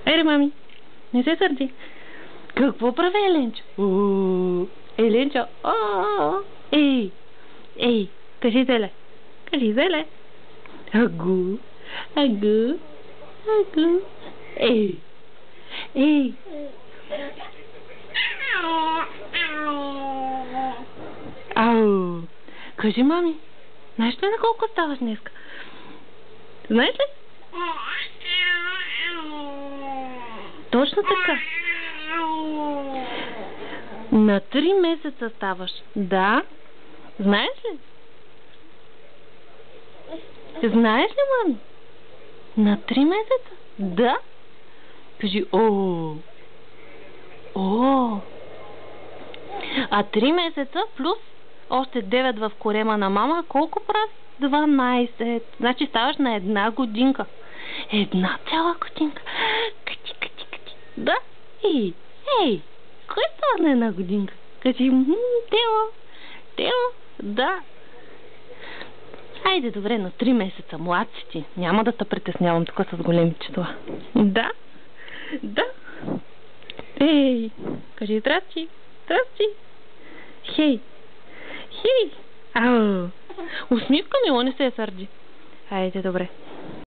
Ери, мами, не се сърди. Какво прави Еленчо? Еленчо, ей, кажи Зеле. Кажи Зеле. Агу, агу, агу. Ей. Ау. Кажи, мами, знаеш ли на колко ставаш днеска? Знаеш ли? Точно така. На 3 месеца ставаш. Да. Знаеш ли? Знаеш ли, мами? На 3 месеца? Да. Кажи о. А 3 месеца плюс още 9 в корема на мама, колко прави? 12. Значи ставаш на 1 годинка. 1 цяла годинка. Кати. Да? Ей, кой става на 1 годинка? Кажи, Тео, да. Айде, добре, на 3 месеца, млад си ти. Няма да те притеснявам тук с големи числа. Да. Ей, кажи здрасти. Хей. Ау. Усмивка ми, не се сърди. Айде, добре.